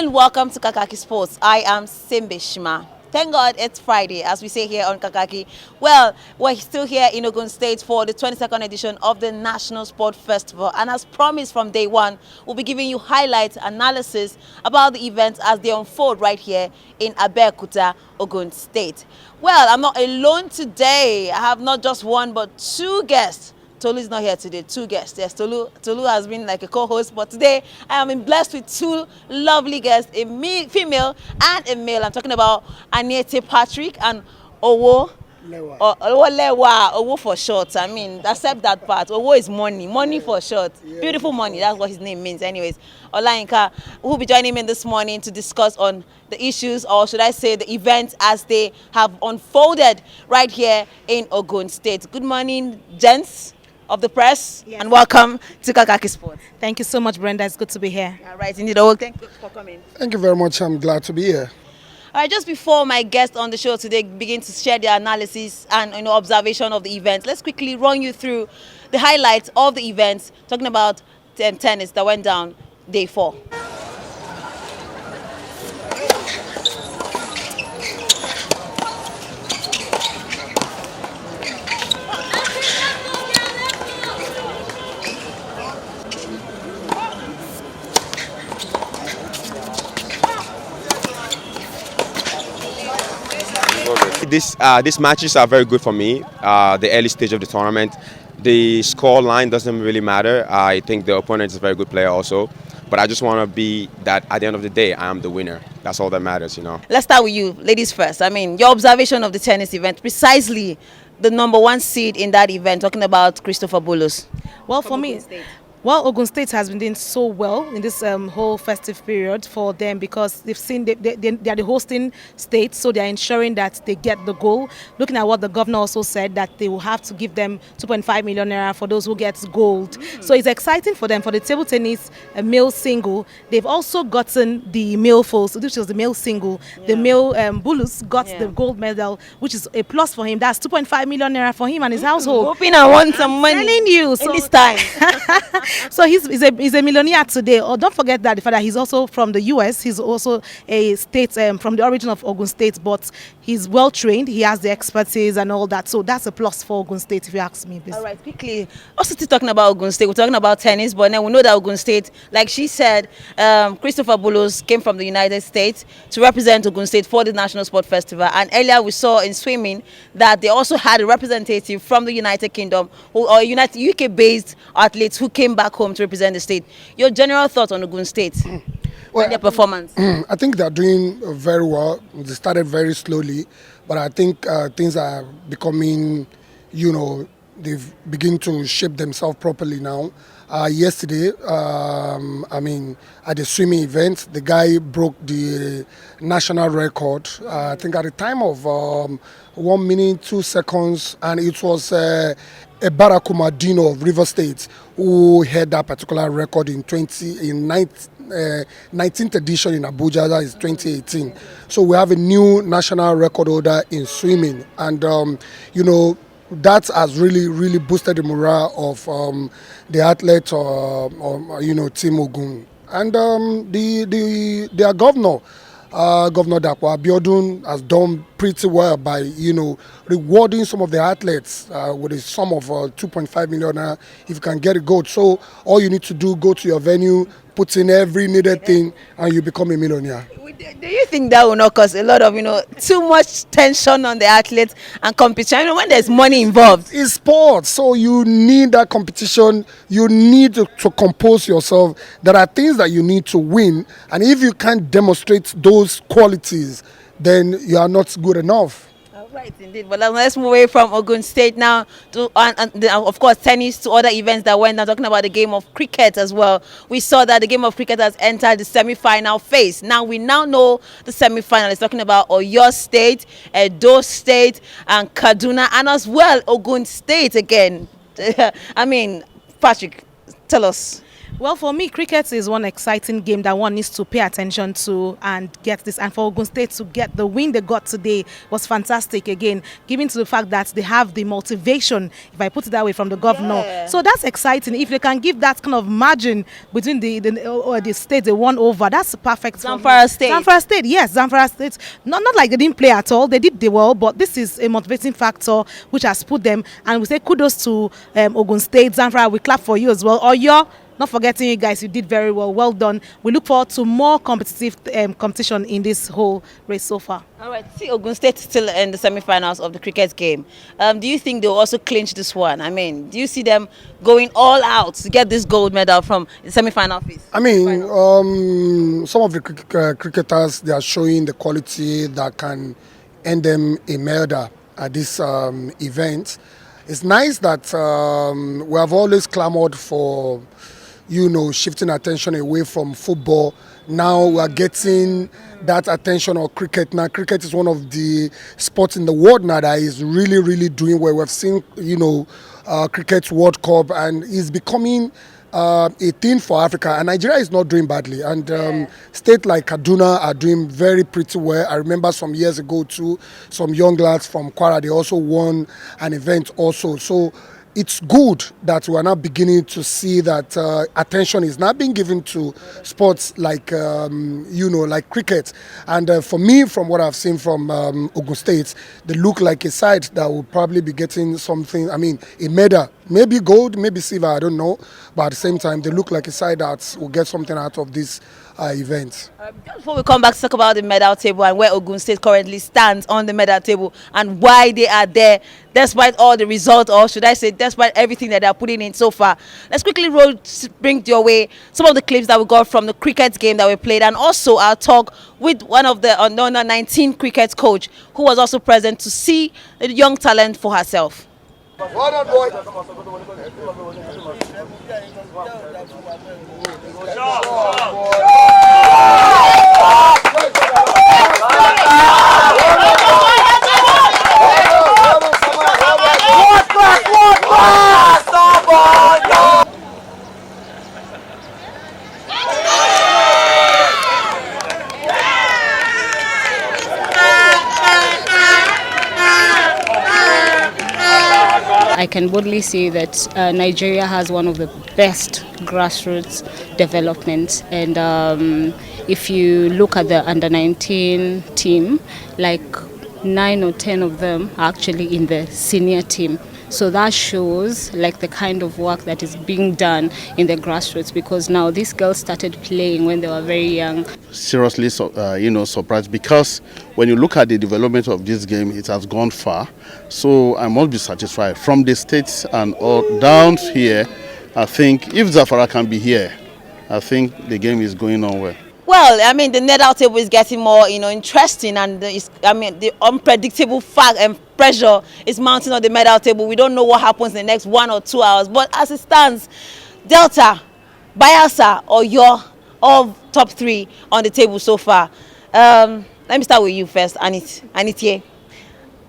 and welcome to Kakaki Sports. I am Simbe Shima. Thank God it's Friday, as we say here on Kakaki. Well, we're still here in Ogun State for the 22nd edition of the National Sport Festival. And as promised from day one, we'll be giving you highlights, analysis about the events as they unfold right here in Abeokuta, Ogun State. Well, I'm not alone today. I have not just one, but two guests. Tolu is not here today. Two guests. Yes, Tolu has been like a co-host, but today I am blessed with two lovely guests, a female and a male. I'm talking about Anete Patrick and Owo. Lewa. Owo Lewa. Owo for short. I mean, accept that part. Owo is money. Money for short. Yeah. Beautiful money. That's what his name means. Anyways, Olayinka, who will be joining me this morning to discuss on the issues, or should I say the events as they have unfolded right here in Ogun State. Good morning, gents of the press, yes, and welcome to Kakaki Sports. Thank you so much, Brenda. It's good to be here. All right, indeed. Oh, thank you for coming. Thank you very much. I'm glad to be here. All right, just before my guests on the show today begin to share their analysis and observation of the events, let's quickly run you through the highlights of the events, talking about tennis that went down day 4. These matches are very good for me. The early stage of the tournament, the score line doesn't really matter. I think the opponent is a very good player also, but I just want to be that at the end of the day, I am the winner. That's all that matters, you know. Let's start with you, ladies first. I mean, your observation of the tennis event, precisely the #1 seed in that event, talking about Christopher Bulus. Well, for me, Ogun State has been doing so well in this whole festive period for them because they've seen they are the hosting state, so they are ensuring that they get the goal. Looking at what the governor also said, that they will have to give them 2.5 million naira for those who get gold. So it's exciting for them. For the table tennis male single, they've also gotten the male falls, which was the male single. Yeah. The male Bulus got the gold medal, which is a plus for him. That's 2.5 million naira for him and his household. Hoping I want some money. Telling you, so this time. So he's a millionaire today. Or don't forget that the fact that he's also from the US. He's also a state from the origin of Ogun State, but he's well trained. He has the expertise and all that. So that's a plus for Ogun State, if you ask me. All right, quickly. Also, still talking about Ogun State. We're talking about tennis, but then we know that Ogun State, like she said, Christopher Bulus came from the United States to represent Ogun State for the National Sport Festival. And earlier we saw in swimming that they also had a representative from the United Kingdom or UK-based athletes who came back home to represent the state. Your general thoughts on Ogun State and their performance? I think they're doing very well. They started very slowly, but I think things are becoming, they've begun to shape themselves properly now. Yesterday, at the swimming event, the guy broke the national record, I think at the time of 1 minute, 2 seconds, and it was Barack Madino of River State who had that particular record in 19th edition in Abuja, that is 2018. So we have a new national record holder in swimming, and that has really boosted the morale of the athlete, Team Ogun. And their governor, Governor Dapo Abiodun, has done pretty well by, rewarding some of the athletes with a sum of 2.5 million if you can get a gold. So all you need to do, go to your venue, put in every needed thing, and you become a millionaire. Do you think that will not cause a lot of, too much tension on the athletes and competition? When there's money involved. It's sports, so you need that competition. You need to compose yourself. There are things that you need to win, and if you can't demonstrate those qualities, then you are not good enough. Right, indeed. But let's move away from Ogun State now to, of course, tennis, to other events that went. I'm talking about the game of cricket as well. We saw that the game of cricket has entered the semi-final phase. Now we know the semi-final is talking about Oyo State, Edo State, and Kaduna, and as well Ogun State again. Patrick, tell us. Well, for me, cricket is one exciting game that one needs to pay attention to and get this. And for Ogun State to get the win they got today was fantastic. Again, given to the fact that they have the motivation, if I put it that way, from the governor. Yeah. So that's exciting. If they can give that kind of margin between the state they won over, that's perfect. Zamfara State. Zamfara State, yes, Zamfara State. Not like they didn't play at all. They did well, but this is a motivating factor which has put them. And we say kudos to Ogun State. Zamfara, we clap for you as well. Or not forgetting you guys, you did very well. Well done. We look forward to more competitive competition in this whole race so far. All right, see, Ogun State is still in the semi-finals of the cricket game. Do you think they'll also clinch this one? I mean, do you see them going all out to get this gold medal from the semi-final phase? I mean, some of the cricketers, they are showing the quality that can earn them a medal at this event. It's nice that we have always clamored for, shifting attention away from football. Now we are getting that attention on cricket. Now cricket is one of the sports in the world now that is really, really doing well. We've seen, Cricket World Cup, and it's becoming a thing for Africa. And Nigeria is not doing badly. And states like Kaduna are doing very pretty well. I remember some years ago too, some young lads from Kwara, they also won an event also. So it's good that we are now beginning to see that attention is now being given to sports like, like cricket. And for me, from what I've seen from Ogun State, they look like a side that will probably be getting something, a medal. Maybe gold, maybe silver, I don't know. But at the same time, they look like a side that will get something out of this event. Just before we come back to talk about the medal table and where Ogun State currently stands on the medal table and why they are there, despite all the results, or should I say, despite everything that they are putting in so far, let's quickly bring your way some of the clips that we got from the cricket game that we played, and also our talk with one of the under 19 cricket coach who was also present to see the young talent for herself. Well done, boy. I can boldly say that Nigeria has one of the best grassroots development, and if you look at the under 19 team, like 9 or 10 of them are actually in the senior team. So that shows like the kind of work that is being done in the grassroots, because now these girls started playing when they were very young. Seriously, surprised, because when you look at the development of this game, it has gone far. So I must be satisfied. From the states and all down here, I think if Zamfara can be here, I think the game is going on well. Well, I mean, the medal table is getting more, interesting, and the unpredictable fact and pressure is mounting on the medal table. We don't know what happens in the next 1 or 2 hours. But as it stands, Delta, Bayelsa, or your all top 3 on the table so far. Let me start with you first, Anit.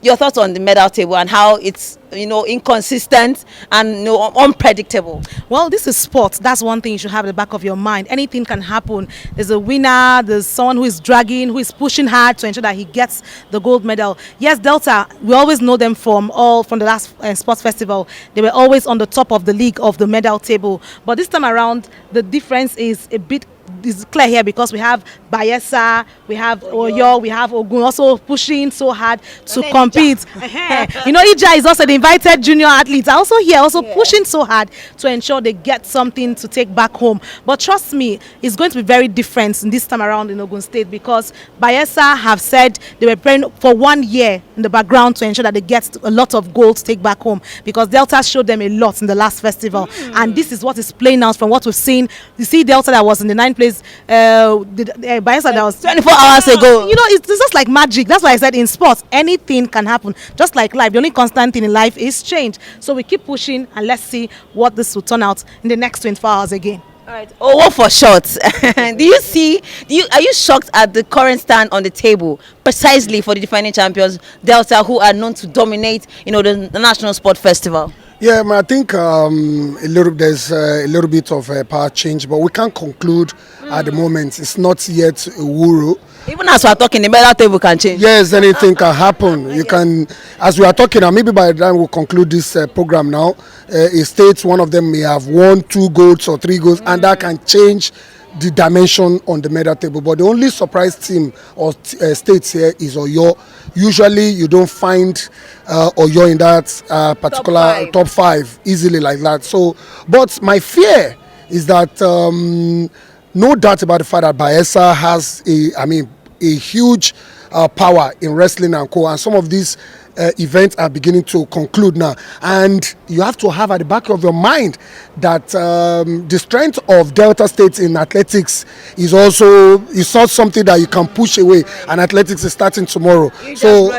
Your thoughts on the medal table and how it's inconsistent and unpredictable. Well, this is sport. That's one thing you should have at the back of your mind. Anything can happen. There's a winner, there's someone who is dragging, who is pushing hard to ensure that he gets the gold medal. Yes, Delta, we always know them from the last sports festival. They were always on the top of the league of the medal table. But this time around, the difference is a bit is clear here, because we have Bayelsa, we have Oyo, we have Ogun also pushing so hard to compete. Ija is also the invited junior athletes are also here, pushing so hard to ensure they get something to take back home. But trust me, it's going to be very different this time around in Ogun State, because Bayelsa have said they were praying for 1 year in the background to ensure that they get a lot of gold to take back home, because Delta showed them a lot in the last festival. And this is what is playing out from what we've seen. You see Delta that was in the 9th place, Bayelsa that was 24 hours ago. It's just like magic. That's why I said in sports, anything can happen. Just like life, the only constant thing in life is change. So we keep pushing, and let's see what this will turn out in the next 24 hours again. All right. Oh, what for shots? Are you shocked at the current stand on the table, precisely for the defending champions Delta, who are known to dominate, the National Sport Festival? Yeah, I think there's a little bit of a power change, but we can't conclude at the moment. It's not yet a wuru. Even as we're talking, the medal table can change. Yes, anything can happen. You can, as we are talking, and maybe by the time we conclude this program now, a state, one of them may have 1, 2 goals or 3 goals, and that can change the dimension on the medal table. But the only surprise team or states here is Oyo. Usually you don't find Oyo in that particular top five easily like that. So, but my fear is that no doubt about the fact that Bayelsa has a huge power in wrestling and co, and some of these events are beginning to conclude now, and you have to have at the back of your mind that the strength of Delta State in athletics is not something that you can push away, and athletics is starting tomorrow. So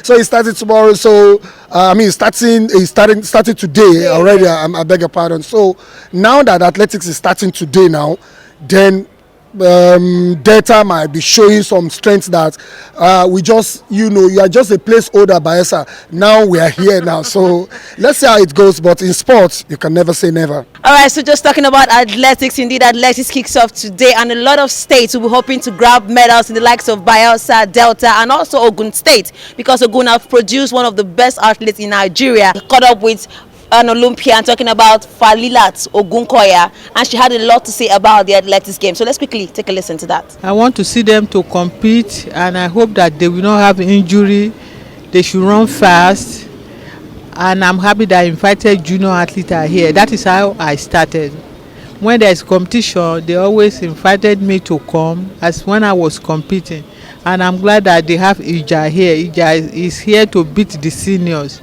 so it's starting tomorrow, so it's starting today already. I beg your pardon. So now that athletics is starting today now, then data might be showing some strength that you are just a placeholder, Bayelsa. Now we are here now, so let's see how it goes. But in sports, you can never say never. All right, so just talking about athletics, indeed, athletics kicks off today, and a lot of states will be hoping to grab medals in the likes of Bayelsa, Delta, and also Ogun State, because Ogun have produced one of the best athletes in Nigeria. Caught up with an Olympian talking about Falilat Ogunkoya, and she had a lot to say about the athletics game. So let's quickly take a listen to that. I want to see them to compete, and I hope that they will not have injury. They should run fast, and I'm happy that invited junior athletes are here. That is how I started. When there is competition, they always invited me to come as when I was competing, and I'm glad that they have Ija here. Ija is here to beat the seniors.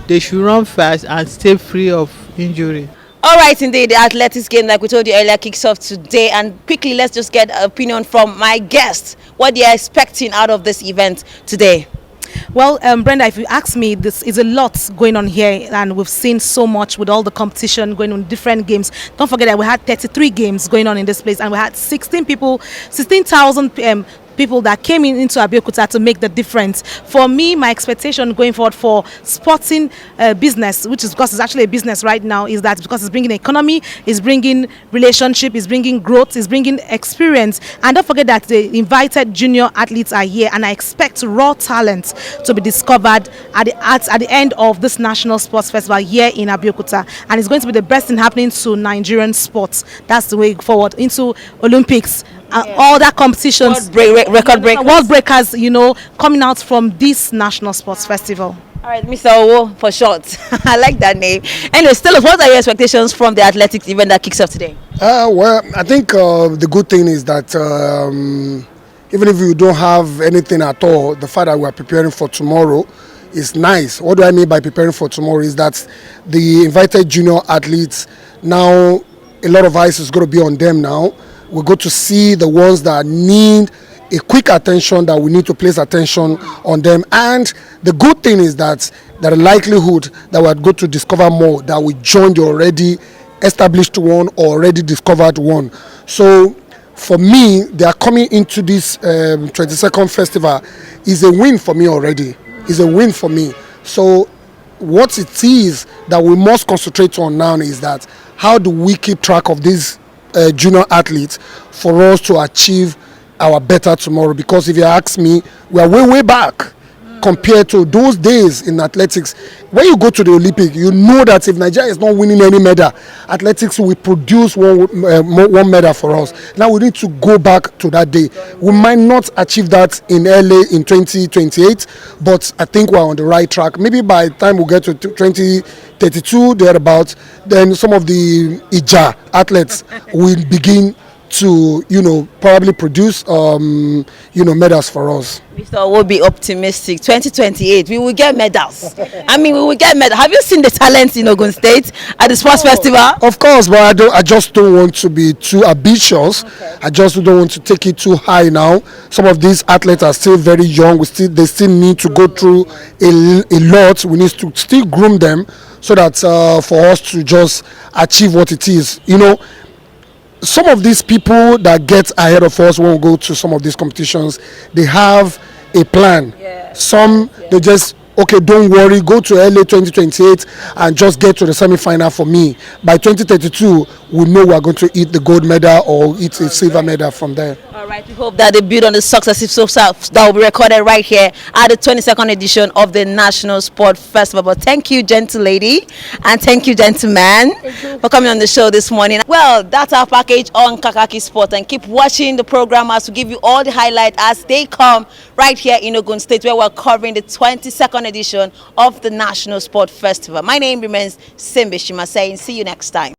They should run fast and stay free of injury. All right, indeed, the athletics game, like we told you earlier, kicks off today. And quickly, let's just get an opinion from my guests, what they are expecting out of this event today. Well, Brenda, if you ask me, this is a lot going on here, and we've seen so much with all the competition going on, different games. Don't forget that we had 33 games going on in this place, and we had 16,000 people that came into Abeokuta to make the difference. For me, my expectation going forward for sporting business, which is because it's actually a business right now, is that because it's bringing economy, it's bringing relationship, it's bringing growth, it's bringing experience. And don't forget that the invited junior athletes are here, and I expect raw talent to be discovered at the end of this National Sports Festival here in Abeokuta. And it's going to be the best thing happening to Nigerian sports. That's the way forward into Olympics. All that competitions, record breakers. World breakers, coming out from this National Sports Festival. All right, Mr. Owo for short. I like that name. Anyway, tell us, what are your expectations from the athletics event that kicks off today? Well, I think the good thing is that even if you don't have anything at all, the fact that we are preparing for tomorrow is nice. What do I mean by preparing for tomorrow is that the invited junior athletes, now a lot of eyes is going to be on them now. We're going to see the ones that need a quick attention, that we need to place attention on them. And the good thing is that the likelihood that we're going to discover more, that we joined the already established one or already discovered one. So for me, they are coming into this 22nd festival is a win for me already. Is a win for me. So what it is that we must concentrate on now is that how do we keep track of these junior athletes for us to achieve our better tomorrow? Because if you ask me, we are way back compared to those days in athletics. When you go to the Olympic, you know that if Nigeria is not winning any medal, athletics will produce one medal for us. Now we need to go back to that day. We might not achieve that in LA in 2028, but I think we're on the right track. Maybe by the time we get to 2032, thereabouts, then some of the Ija athletes will begin to probably produce medals for us. Mr. We'll be optimistic. 2028, we will get medals. We will get medals. Have you seen the talents in Ogun State at the sports festival? Of course, but I just don't want to be too ambitious. Okay. I just don't want to take it too high now. Some of these athletes are still very young. They still need to go through a lot. We need to still groom them so that for us to just achieve what it is. Some of these people that get ahead of us when we go to some of these competitions, they have a plan. Yeah. Some, they just okay, don't worry, go to LA 2028 and just get to the semi-final for me. By 2032, we know we're going to eat the gold medal or eat a silver medal from there. All right, we hope that they build on the successive success that will be recorded right here at the 22nd edition of the National Sport Festival. But thank you, gentle lady, and thank you, gentleman, for coming on the show this morning. Well, that's our package on Kakaki Sport, and keep watching the program as we give you all the highlights as they come right here in Ogun State, where we're covering the 22nd edition of the National Sport Festival. My name remains Simbe Shima, saying see you next time.